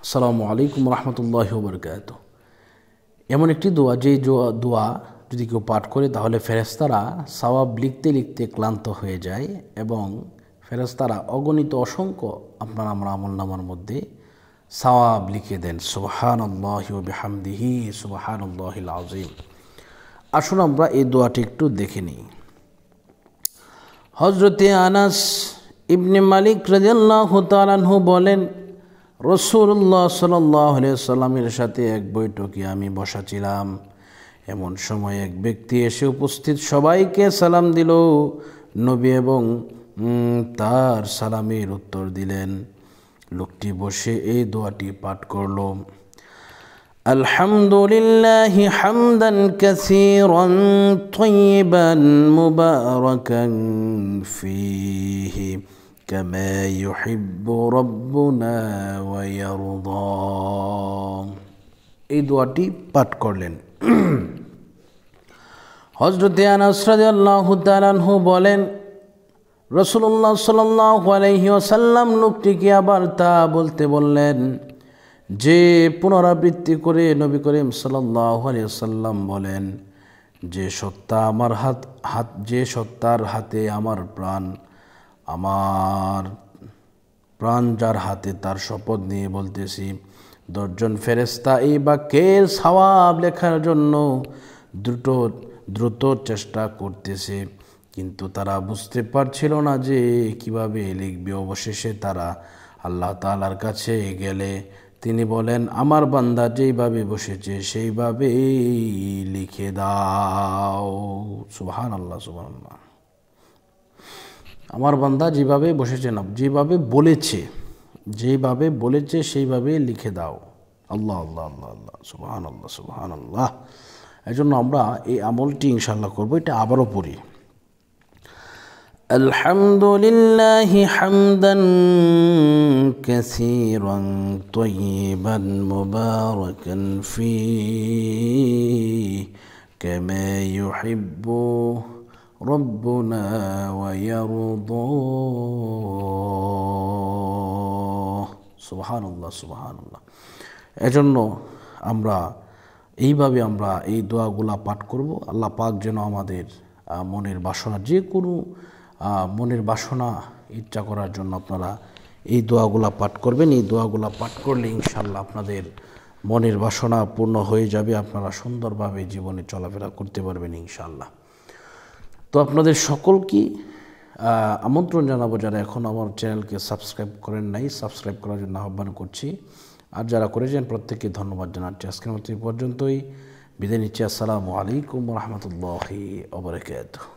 আসসালামু আলাইকুম রহমতুল্লাহি ওয়া বারাকাতুহু। এমন একটি দোয়া, যে দোয়া যদি কেউ পাঠ করে তাহলে ফেরেশতারা সওয়াব লিখতে লিখতে ক্লান্ত হয়ে যায় এবং ফেরেশতারা অগণিত অসংখ্য আপনার আমার আমলনামার মধ্যে সওয়াব লিখে দেন। সুবহানাল্লাহি ওয়া বিহামদিহি সুবহানাল্লাহিল আযীম। আসুন আমরা এই দোয়াটি একটু দেখে নিই। হযরতে আনাস ইবনে মালিক রাদিয়াল্লাহু তাআলা আনহু বলেন, রাসূলুল্লাহ সাল্লাল্লাহু আলাইহি সাল্লামের সাথে এক বৈঠকে আমি বসা ছিলাম। এমন সময় এক ব্যক্তি এসে উপস্থিত সবাইকে সালাম দিল। নবী এবং তার সালামের উত্তর দিলেন। লোকটি বসে এই দোয়াটি পাঠ করল। আলহামদুলিল্লাহি হামদান কাসীরান তাইয়িবান মুবারাকান ফীহি কামা ইউহিব্বু রাব্বুনা ওয়া ইয়ারদা। এই দোয়াটি পাঠ করলেন। হযরতে আনাস রাদিয়াল্লাহু তাআলা আনহু বলেন, রাসূলুল্লাহ সাল্লাল্লাহু আলাইহি ওয়াসাল্লাম লোকটিকে আবার তা বলতে বললেন, যে পুনরাবৃত্তি করে নবী করিম সাল্লাল্লাহু আলাইহি ওয়াসাল্লাম বলেন, যে সত্তার হাতে আমার প্রাণ যার হাতে, তার শপথ নিয়ে বলতেছি, 10 জন ফেরেশতা এই বাক্যের সওয়াব লেখার জন্য দ্রুত চেষ্টা করতেছে, কিন্তু তারা বুঝতে পারছিল না যে কিভাবে লিখবে। অবশেষে তারা আল্লাহ তাআলার কাছে গেলে তিনি বলেন, আমার বান্দা যেইভাবে বসেছে সেইভাবেই লিখে দাও। সুবহানাল্লাহ, সুবহানাল্লাহ। আমার বান্দা যেভাবে বসেছে না, যেভাবে বলেছে সেইভাবে লিখে দাও। আল্লাহ আল্লাহ আল্লাহ আল্লাহ, সুবহানাল্লাহ, সুবহানাল্লাহ। এই জন্য আমরা এই আমলটি ইনশাআল্লাহ করবো। এটা আবারও পড়ি। আলহামদুলিল্লাহি হামদান কাসীরান তাইয়িবান মুবারাকান ফীহি কামা ইউহিব্বু রাব্বুনা ওয়া ইয়ারদা। সুবহানাল্লাহ, সুবহানাল্লাহ। এজন্য আমরা এইভাবে এই দোয়াগুলা পাঠ করব। আল্লাহ পাক যেন আমাদের মনের বাসনা, যে কোনো মনের বাসনা ইচ্ছা করার জন্য আপনারা এই দোয়াগুলা পাঠ করবেন। এই দোয়াগুলা পাঠ করলে ইনশাআল্লাহ আপনাদের মনের বাসনা পূর্ণ হয়ে যাবে। আপনারা সুন্দরভাবে জীবনে চলাফেরা করতে পারবেন ইনশাআল্লাহ। তো আপনাদের সকলকে আমন্ত্রণ জানাবো, যারা এখন আমার চ্যানেলকে সাবস্ক্রাইব করেন নাই, সাবস্ক্রাইব করার জন্য আহ্বান করছি। আর যারা করেছেন প্রত্যেককে ধন্যবাদ জানাচ্ছি। আজকের মতো এই পর্যন্তই বিদায় নিচ্ছি। আসসালামু আলাইকুম রহমতুল্লাহি ওয়া বারাকাতুহু।